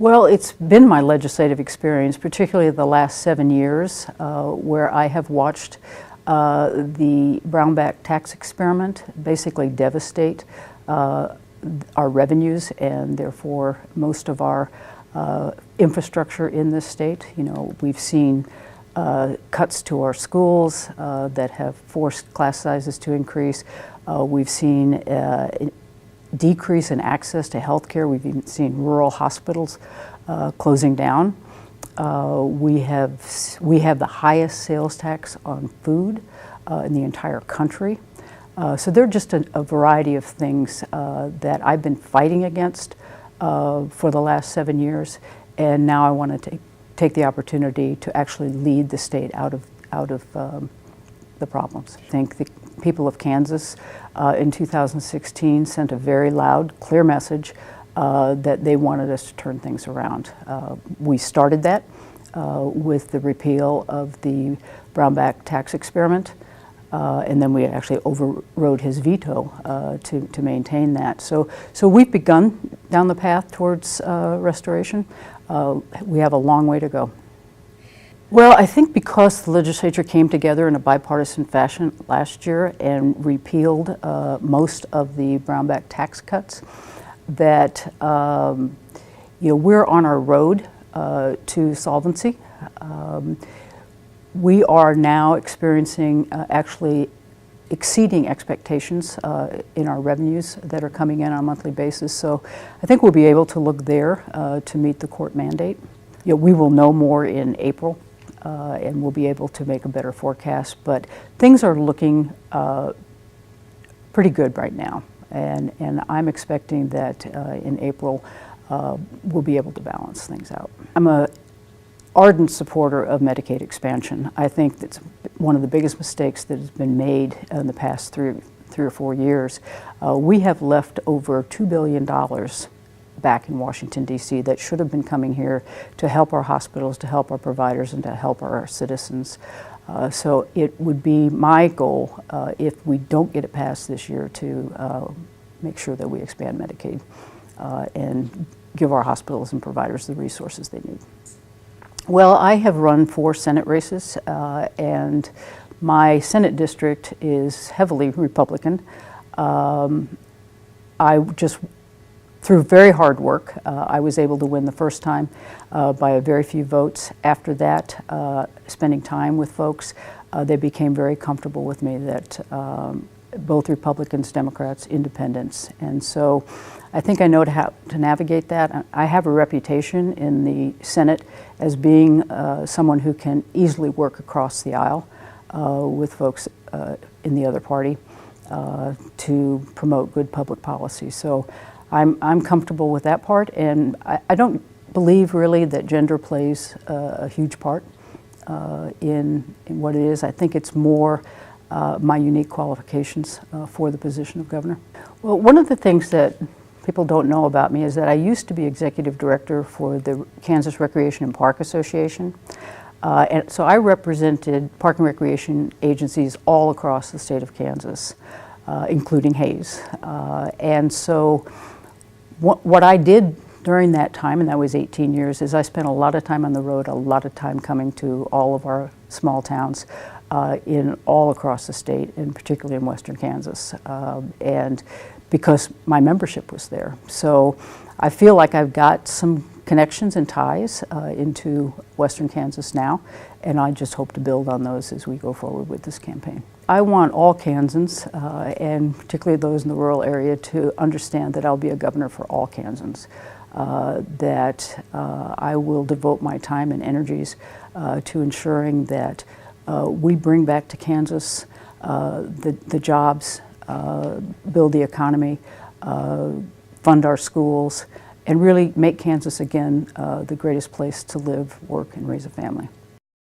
Well, it's been my legislative experience, particularly the last 7 years, where I have watched the Brownback tax experiment basically devastate our revenues and therefore most of our infrastructure in this state. You know, we've seen cuts to our schools that have forced class sizes to increase. We've seen decrease in access to health care. We've even seen rural hospitals closing down. We have the highest sales tax on food in the entire country. So there are just a variety of things that I've been fighting against for the last 7 years, and now I want to take the opportunity to actually lead the state out of the problems. I think the people of Kansas in 2016 sent a very loud, clear message that they wanted us to turn things around. We started that with the repeal of the Brownback tax experiment, and then we actually overrode his veto to maintain that. So we've begun down the path towards restoration. We have a long way to go. Well, I think because the legislature came together in a bipartisan fashion last year and repealed most of the Brownback tax cuts, that we're on our road to solvency. We are now experiencing actually exceeding expectations in our revenues that are coming in on a monthly basis. So I think we'll be able to look there to meet the court mandate. We will know more in April. And we'll be able to make a better forecast. But things are looking pretty good right now, and I'm expecting that in April we'll be able to balance things out. I'm an ardent supporter of Medicaid expansion. I think that's one of the biggest mistakes that has been made in the past three or 4 years. We have left over $2 billion back in Washington, D.C. that should have been coming here to help our hospitals, to help our providers, and to help our citizens. So it would be my goal, if we don't get it passed this year, to make sure that we expand Medicaid and give our hospitals and providers the resources they need. Well, I have run 4 Senate races, and my Senate district is heavily Republican. Through very hard work, I was able to win the first time by a very few votes. After that, spending time with folks, they became very comfortable with me, that both Republicans, Democrats, Independents. And so I think I know how to navigate that. I have a reputation in the Senate as being someone who can easily work across the aisle with folks in the other party to promote good public policy. So I'm comfortable with that part, and I don't believe really that gender plays a huge part in what it is. I think it's more my unique qualifications for the position of governor. Well, one of the things that people don't know about me is that I used to be executive director for the Kansas Recreation and Park Association. And so I represented park and recreation agencies all across the state of Kansas, including Hays. And so what I did during that time, and that was 18 years, is I spent a lot of time on the road, a lot of time coming to all of our small towns in all across the state, and particularly in western Kansas, and because my membership was there. So I feel like I've got some connections and ties into western Kansas now, and I just hope to build on those as we go forward with this campaign. I want all Kansans, and particularly those in the rural area, to understand that I'll be a governor for all Kansans, that I will devote my time and energies to ensuring that we bring back to Kansas the jobs, build the economy, fund our schools, and really make Kansas again the greatest place to live, work, and raise a family.